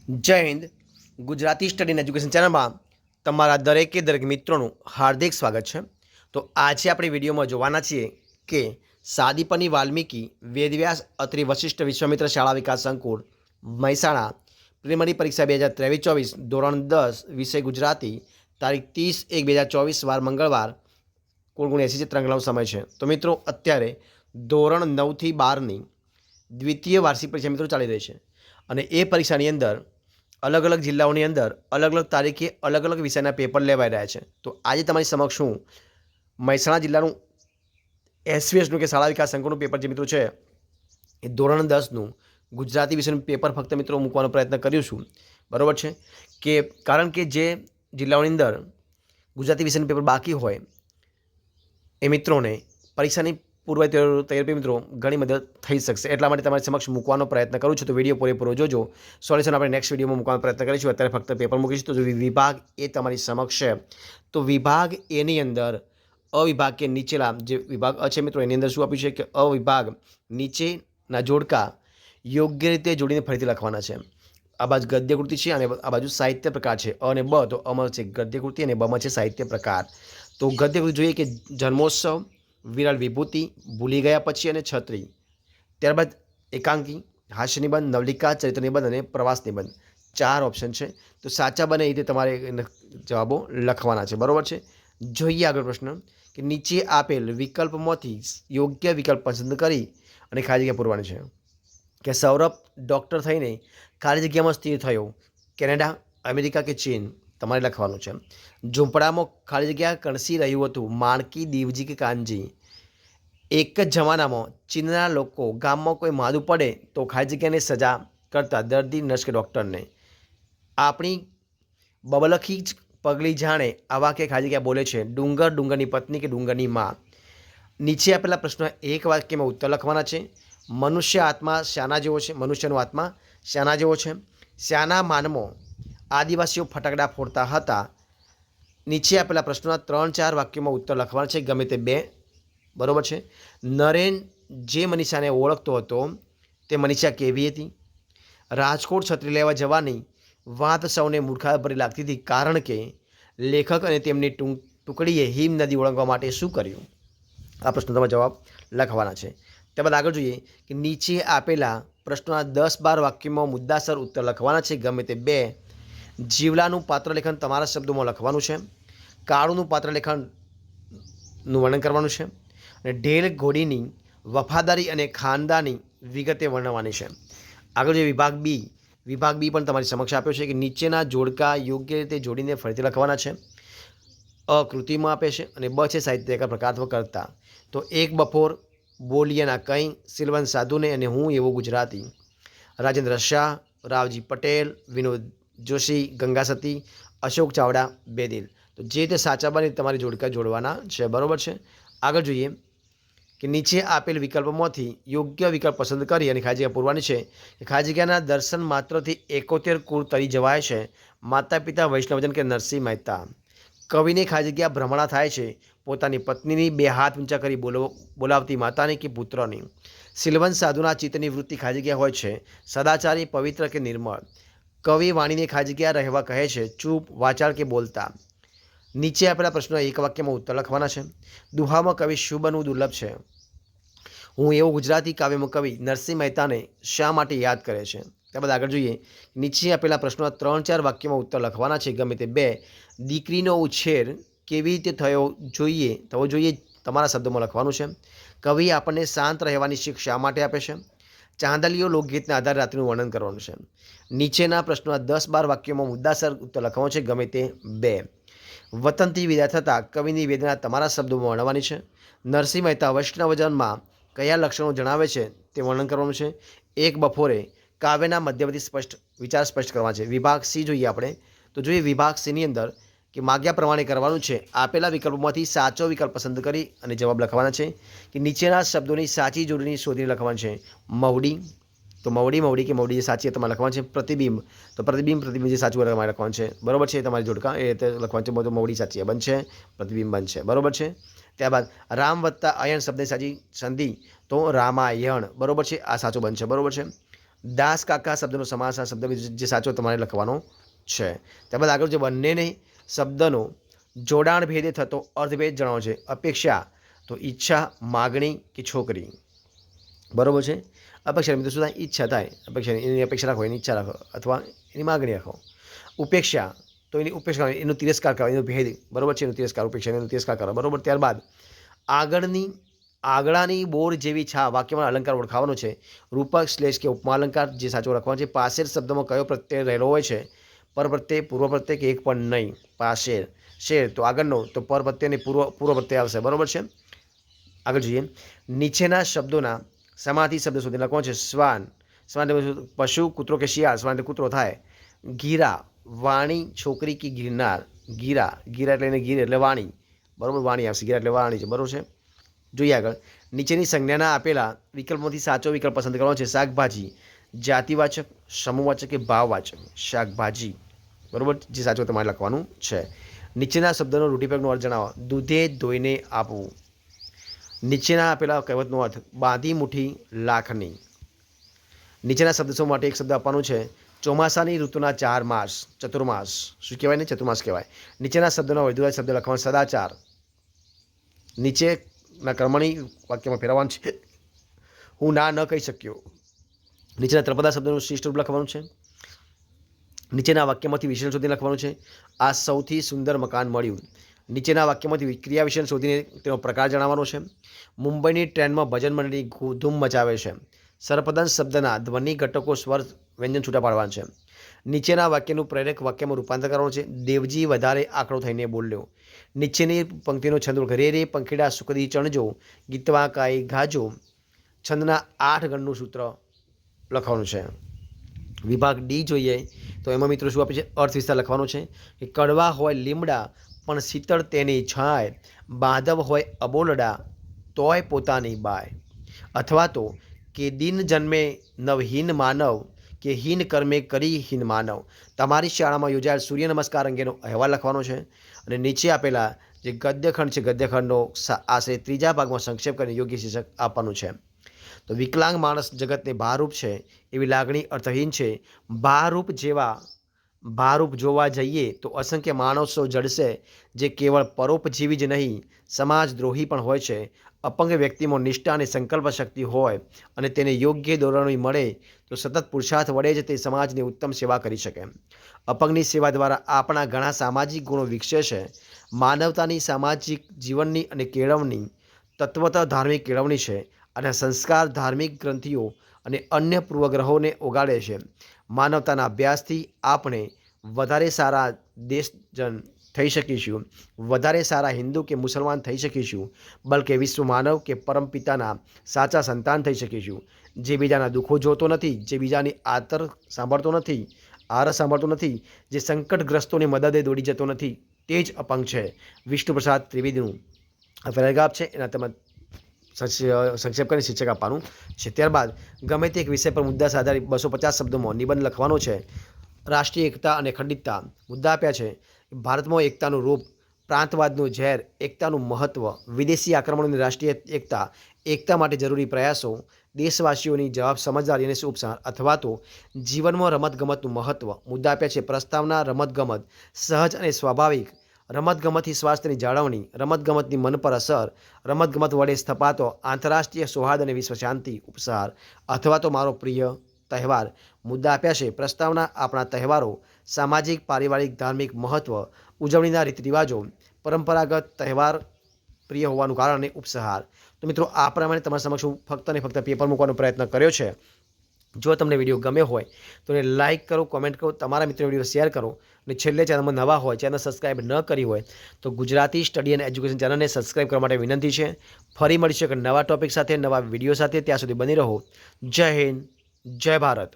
જય Hind. Gujarati study and education ચેનલમાં તમારા દરેક મિત્રોનું હાર્દિક સ્વાગત છે. તો આજે આપણે વિડીયોમાં જોવાના છીએ કે સાદીપની વાલ્મીકી વેદવ્યાસ અત્રિ વશિષ્ઠ વિશ્વામિત્ર શાળા વિકાસ સંકુલ મહેસાણા પ્રિલિમિનરી પરીક્ષા 2023-24 ધોરણ 10 વિષય ગુજરાતી તારીખ 30/1/2024 વાર મંગળવાર કુલ ગુણ 80 ત્રંગલાનો સમય છે. તો મિત્રો અત્યારે ધોરણ 9થી 12ની દ્વિતીય વાર્ષિક પરીક્ષા મિત્રો ચાલી રહી છે અને એ પરીક્ષાની અંદર અલગ અલગ જિલ્લાઓની અંદર અલગ અલગ તારીખે અલગ અલગ વિષયના પેપર લેવાઈ રહ્યા છે. તો આજે તમારી સમક્ષ હું મહેસાણા જિલ્લાનું એસવીએસનું કે શાળા વિકાસ સંકુલનું પેપર જે મિત્રો છે એ ધોરણ 10નું ગુજરાતી વિષયનું પેપર ફક્ત મિત્રો મૂકવાનો પ્રયત્ન કર્યો છું. બરાબર છે કે કારણ કે જે જિલ્લાઓની અંદર ગુજરાતી વિષયનું પેપર બાકી હોય એ મિત્રોને પરીક્ષાની પૂર્વ તૈયારી મિત્રો ઘણી મદદ થઈ શકશે. એટલા માટે તમારી સમક્ષ મૂકવાનો પ્રયત્ન કરું છું. તો વિડીયો પૂરેપૂરો જોજો. સોલ્યુશન આપણે નેક્સ્ટ વિડીયોમાં મૂકવાનો પ્રયત્ન કરીશું. અત્યારે ફક્ત પેપર મૂકીશું. તો વિભાગ એ તમારી સમક્ષ છે. તો વિભાગ એની અંદર અવિભાગ કે નીચેલા જે વિભાગ છે મિત્રો એની અંદર શું આપ્યું છે કે અવિભાગ નીચેના જોડકા યોગ્ય રીતે જોડીને ફરીથી લખવાના છે. આ બાજુ ગદ્યકૃતિ છે અને આ બાજુ સાહિત્ય પ્રકાર છે. અ અને બ તો અમાં છે ગદ્યકૃતિ અને બમાં છે સાહિત્ય પ્રકાર. તો ગદ્યકૃતિ જોઈએ કે જન્મોત્સવ, વિરલ વિભૂતિ, ભૂલી ગયા પછી અને છત્રી. ત્યારબાદ એકાંકી, હાસ્ય નિબંધ, નવલિકા, ચરિત્ર નિબંધ અને પ્રવાસ નિબંધ. 4 ઓપ્શન છે. તો સાચા બને એ રીતે તમારે જવાબો લખવાના છે. બરાબર છે. જોઈએ આગળ પ્રશ્ન કે નીચે આપેલ વિકલ્પમાંથી યોગ્ય વિકલ્પ પસંદ કરી અને ખાલી જગ્યા પૂરવાની છે. કે સૌરભ ડૉક્ટર થઈને ખાલી જગ્યામાં સ્થિર થયો. કેનેડા, અમેરિકા કે ચીન તમારે લખવાનું છે. ઝૂંપડામાં ખાલી જગ્યા કણસી રહ્યું હતું. માણકી, દીવજી કે કાનજી. એક જ જમાનામાં ચીનના લોકો ગામમાં કોઈ માદું પડે તો ખાલી જગ્યાને સજા કરતા દર્દી, નર્સ કે ડૉક્ટરને. આપણી બબલખી જ પગલી જાણે આવા કે ખાલી જગ્યા બોલે છે. ડુંગર, ડુંગરની પત્ની કે ડુંગરની માં. નીચે આપેલા પ્રશ્નો એક વાક્યમાં ઉત્તર લખવાના છે. મનુષ્ય આત્મા શાના જેવો છે? મનુષ્યનો આત્મા શાના જેવો છે? શાના માનમાં આદિવાસીઓ ફટાકડા ફોડતા હતા? નીચે આપેલા પ્રશ્નોના 3-4 વાક્યોમાં ઉત્તર લખવાના છે, ગમે તે 2. બરાબર છે. નરેન જે મનીષાને ઓળખતો હતો તે મનીષા કેવી હતી? રાજકોટ છત્રી લેવા જવાની વાત સૌને મૂર્ખાભરી લાગતી હતી કારણ કે લેખક અને તેમની ટુકડીએ હિમ નદી ઓળંગવા માટે શું કર્યું? આ પ્રશ્નો તમારા જવાબ લખવાના છે. ત્યારબાદ આગળ જોઈએ કે નીચે આપેલા પ્રશ્નોના 10-12 વાક્યોમાં મુદ્દાસર ઉત્તર લખવાના છે, ગમે તે 2. જીવલાનું પાત્રલેખન તમારા શબ્દોમાં લખવાનું છે. કાળુનું પાત્રલેખનનું વર્ણન કરવાનું છે. અને ઢેલ ઘોડીની વફાદારી અને ખાનદાની વિગતે વર્ણવવાની છે. આગળ જે વિભાગ બી પણ તમારી સમક્ષ આપ્યો છે કે નીચેના જોડકા યોગ્ય રીતે જોડીને ફરીથી લખવાના છે. અ કૃતિમાં આપે છે અને બ છે સાહિત્યકાર પ્રકારત્વ કરતા. તો એક બપોર, બોલિયાના કંઈ, સિલવંત સાધુને અને હું એવો ગુજરાતી. રાજેન્દ્ર શાહ, રાવજી પટેલ, વિનોદ જોશી, ગંગા સતી, અશોક ચાવડા, બેદિલ. તો જે તે સાચા બને તમારે જોડકા જોડવાના છે. બરાબર છે. આગળ જોઈએ કે નીચે આપેલ વિકલ્પોમાંથી યોગ્ય વિકલ્પ પસંદ કરી અને ખાલી જગ્યા પૂરવાની છે. ખાલી જગ્યાના દર્શન માત્રથી 71 કુળ તરી જવાય છે. માતા પિતા વૈષ્ણવજન કે નરસિંહ મહેતા. કવિને ખાલી જગ્યા ભ્રમણા થાય છે પોતાની પત્નીની 2 હાથ ઊંચા કરી બોલાવતી માતાની કે પુત્રની. સિલવંત સાધુના ચિત્તની વૃત્તિ ખાલી જગ્યા હોય છે સદાચારી, પવિત્ર કે નિર્મળ. કવિ વાણીને ખાલી જગ્યા રહેવા કહે છે ચૂપ, વાચાળ કે બોલતા. નીચે આપેલા પ્રશ્નો એક વાક્યમાં ઉત્તર લખવાના છે. દુહામાં કવિ શું બનવું દુર્લભ છે? હું એવો ગુજરાતી કાવ્યમાં કવિ નરસિંહ મહેતાને શા માટે યાદ કરે છે? ત્યારબાદ આગળ જોઈએ નીચે આપેલા પ્રશ્નોના 3-4 વાક્યોમાં ઉત્તર લખવાના છે, ગમે તે 2. દીકરીનો ઉછેર કેવી રીતે થવો જોઈએ તમારા શબ્દોમાં લખવાનું છે. કવિ આપણને શાંત રહેવાની શીખ શા માટે આપે છે? ચાંદલીઓ લોકગીતના આધારે રાત્રિનું વર્ણન કરવાનું છે. નીચેના પ્રશ્નોના 10-12 વાક્યોમાં મુદ્દાસર ઉત્તર લખવાનું છે, ગમે તે 2. વતનથી વિદાય થતાં કવિની વેદના તમારા શબ્દોમાં વર્ણવવાની છે. નરસિંહ મહેતા વૈષ્ણવજનમાં કયા લક્ષણો જણાવે છે તે વર્ણન કરવાનું છે. એક બપોરે કાવ્યના મધ્યવર્તી વિચાર સ્પષ્ટ કરવા છે. વિભાગ સી જોઈએ આપણે. તો જોઈએ વિભાગ સીની અંદર કે માગ્યા પ્રમાણે કરવાનું છે. આપેલા વિકલ્પોમાંથી સાચો વિકલ્પ પસંદ કરી અને જવાબ લખવાના છે. કે નીચેના શબ્દોની સાચી જોડણી શોધીને લખવાનું છે. મવડી, તો મવડી કે મવડી જે સાચી તમારે લખવાનું છે. પ્રતિબિંબ, તો પ્રતિબિંબ જે સાચું તમારે લખવાનું છે. બરાબર છે. તમારી જોડકા એ રીતે લખવાનું છે. બધું મવડી સાચી બનશે, પ્રતિબિંબ બનશે. બરાબર છે. ત્યારબાદ રામ વત્તા અયન શબ્દની સાચી સંધિ તો રામાયણ. બરાબર છે. આ સાચું બનશે. બરાબર છે. દાસ કાકા શબ્દનો સમાસ આ શબ્દ જે સાચો તમારે લખવાનો છે. ત્યારબાદ આગળ જે બંનેને શબ્દનો જોડાણ ભેદે થતો અર્થભેદ જણાવો છે. અપેક્ષા તો ઈચ્છા, માગણી કે છોકરી. બરાબર છે. અપેક્ષા મિત્રો શું થાય? ઈચ્છા થાય. એની અપેક્ષા રાખો, એની ઈચ્છા રાખો અથવા એની માગણી રાખો. ઉપેક્ષા તો એની ઉપેક્ષા, એનો તિરસ્કાર કરો, એનો ભેદ. બરાબર છે. એનો તિરસ્કાર, ઉપેક્ષા એનો તિરસ્કાર કરો. બરાબર. ત્યારબાદ આગળની બોર જેવી છા વાક્યમાં અલંકાર ઓળખાવાનો છે. રૂપક શ્લેષ કે ઉપમા અલંકાર જે સાચો રાખવાનો છે. પાસેર શબ્દમાં કયો પ્રત્યય રહેલો હોય છે? પર પ્રત્યય, પૂર્વ પ્રત્યય કે એક પણ નહીં? પાસેર. શેર તો આગળનો તો પર પ્રત્યય અને પૂર્વ પ્રત્યય આવશે. બરાબર છે. આગળ જોઈએ. નીચેના શબ્દોના સમાથી શબ્દ સુધી લખવાનો છે. શ્વાન, શ્વાન પશુ, કૂતરો કે શિયાળ. શ્વાન એટલે કૂતરો થાય. ગીરા, વાણી, છોકરી કે ગિરનાર. ગીરા, ગીરા એટલે ગીર એટલે વાણી. બરાબર. વાણી આવશે. ગીરા એટલે વાણી છે. બરાબર છે. જોઈએ આગળ. નીચેની સંજ્ઞાના આપેલા વિકલ્પોમાંથી સાચો વિકલ્પ પસંદ કરવાનો છે. શાકભાજી, જાતિવાચક, સમૂહવાચક કે ભાવવાચક? શાકભાજી. બરાબર. જે સાચું તમારે લખવાનું છે. નીચેના શબ્દનો રૂઢિપ્રયોગનો અર્થ જણાવો. દૂધે ધોઈને આપવું. નીચેના આપેલા કહેવતનો અર્થ બાંધી મુઠ્ઠી લાખની. નીચેના શબ્દો માટે એક શબ્દ આપવાનું છે. ચોમાસાની ઋતુના 4 માસ. ચતુર્માસ. શું કહેવાય ને? ચતુર્માસ કહેવાય. નીચેના શબ્દોના વૈધવાચક શબ્દ લખવાનો. સદાચાર. નીચેના કર્મણી વાક્યમાં ફેરવવાનું છે. હું ના ન કહી શક્યો. નીચેના ત્રપદા શબ્દનું શિષ્ટ રૂપ લખવાનું છે. નીચેના વાક્યમાંથી વિશેષણ શોધીને લખવાનું છે. આ સૌથી સુંદર મકાન મળ્યું. નીચેના વાક્યમાંથી ક્રિયા વિશેષણ શોધીને તેનો પ્રકાર જણાવવાનો છે. મુંબઈની ટ્રેનમાં ભજન મંડળી ધૂમ મચાવે છે. સરપદંશ શબ્દના ધ્વનિ ઘટકો, સ્વર, વ્યંજન છૂટા પાડવાના છે. નીચેના વાક્યનું પ્રેરક વાક્યમાં રૂપાંતર કરવાનું છે. દેવજી વધારે આકડો થઈને બોલ્યો. નીચેની પંક્તિનો છંદ ઘરે રે પંખીડા સુકદી ચણજો, ગીતવા કાઈ ગાજો. છંદના 8 ગણનું સૂત્ર લખવાનું છે. વિભાગ ડી જોઈએ તો એમાં મિત્રો શું આપે છે? અર્થ વિસ્તાર લખવાનો છે. કે કડવા હોય લીમડા પણ શીતળ તેની છાય, બાંધવ હોય અબોલડા તોય પોતાની બાય. અથવા તો કે દિન જન્મે નવહીન માનવ, કે હીન કર્મે કરી હીન માનવ. તમારી શાળામાં યોજાયેલ સૂર્ય નમસ્કાર અંગેનો અહેવાલ લખવાનો છે. અને નીચે આપેલા જે ગદ્યખંડ છે, ગદ્યખંડનો આશરે 3જા ભાગમાં સંક્ષેપ કરીને યોગ્ય શીર્ષક આપવાનું છે. તો વિકલાંગ માણસ જગતને ભારરૂપ છે, એવી લાગણી અર્થહીન છે. ભારરૂપ જોવા જઈએ તો અસંખ્ય માણસો જડશે, જે કેવળ પરોપજીવી જ નહીં, સમાજદ્રોહી પણ હોય છે. અપંગ વ્યક્તિમાં નિષ્ઠા અને સંકલ્પ શક્તિ હોય અને તેને યોગ્ય દોરણી મળે તો સતત પુરુષાર્થ વડે જ તે સમાજની ઉત્તમ સેવા કરી શકે. અપંગની સેવા દ્વારા આપણા ઘણા સામાજિક ગુણો વિકસે છે. માનવતાની સામાજિક જીવનની અને કેળવણી તત્વત ધાર્મિક કેળવણી છે. અને સંસ્કાર ધાર્મિક ગ્રંથિઓ અને અન્ય પૂર્વગ્રહોને ઓગાળે છે. માનવતાના અભ્યાસથી આપણે વધારે સારા દેશજન થઈ શકીશું, વધારે સારા હિન્દુ કે મુસલમાન થઈ શકીશું, બલકે વિશ્વ માનવ કે પરમપિતાના સાચા સંતાન થઈ શકીશું. જે બીજાના દુઃખો જોતો નથી, જે બીજાની આરસ સાંભળતો નથી, જે સંકટગ્રસ્તોની મદદે દોડી જતો નથી, તે જ અપંગ છે. વિષ્ણુપ્રસાદ ત્રિવેદીનું આ પેરેગ્રાફ છે, એના તમે સંક્ષેપ કરીને શીર્ષક આપવાનું છે. ત્યારબાદ ગમે તે એક વિષય પર મુદ્દા આધારિત 250 શબ્દોમાં નિબંધ લખવાનો છે. રાષ્ટ્રીય એકતા અને ખંડિતતા મુદ્દા આપ્યા છે. ભારતમાં એકતાનું રૂપ, પ્રાંતવાદનું ઝેર, એકતાનું મહત્વ, વિદેશી આક્રમણોની રાષ્ટ્રીય એકતા માટે જરૂરી પ્રયાસો, દેશવાસીઓની જવાબ સમજદારી અને ઉપસાર, અથવા તો જીવનમાં રમતગમતનું મહત્વ. મુદ્દા આપ્યા છે. પ્રસ્તાવના રમતગમત સહજ અને સ્વાભાવિક, રમતગમતથી સ્વાસ્થ્યની જાળવણી, રમતગમતની મન પર અસર, રમતગમત વડે સ્થપાતો આંતરરાષ્ટ્રીય સૌહાર્દ અને વિશ્વ શાંતિ, ઉપસાર, અથવા તો મારો પ્રિય તહેવાર. મુદ્દા આપ્યા છે. પ્રસ્તાવના આપણા તહેવારો, સામાજિક, પારિવારિક, ધાર્મિક મહત્વ, ઉજવણીના રીત રિવાજો, પરંપરાગત તહેવાર પ્રિય હોવાનું કારણ અને ઉપસાર. તો મિત્રો આ પ્રમાણે તમારા સમક્ષ હું ફક્ત અને ફક્ત પેપર મૂકવાનો પ્રયત્ન કર્યો છે. જો તમને વિડીયો ગમ્યો હોય તો એને લાઇક કરો, કોમેન્ટ કરો, તમારા મિત્રો વિડીયો શેર કરો. અને છેલ્લે ચેનલમાં નવા હોય, ચેનલ સબસ્ક્રાઈબ ન કરી હોય તો ગુજરાતી સ્ટડી અને એજ્યુકેશન ચેનલને સબસ્ક્રાઈબ કરવા માટે વિનંતી છે. ફરી મળીશું એક નવા ટોપિક સાથે, નવા વિડીયો સાથે. ત્યાં સુધી બની રહો. જય હિન્દ, જય ભારત.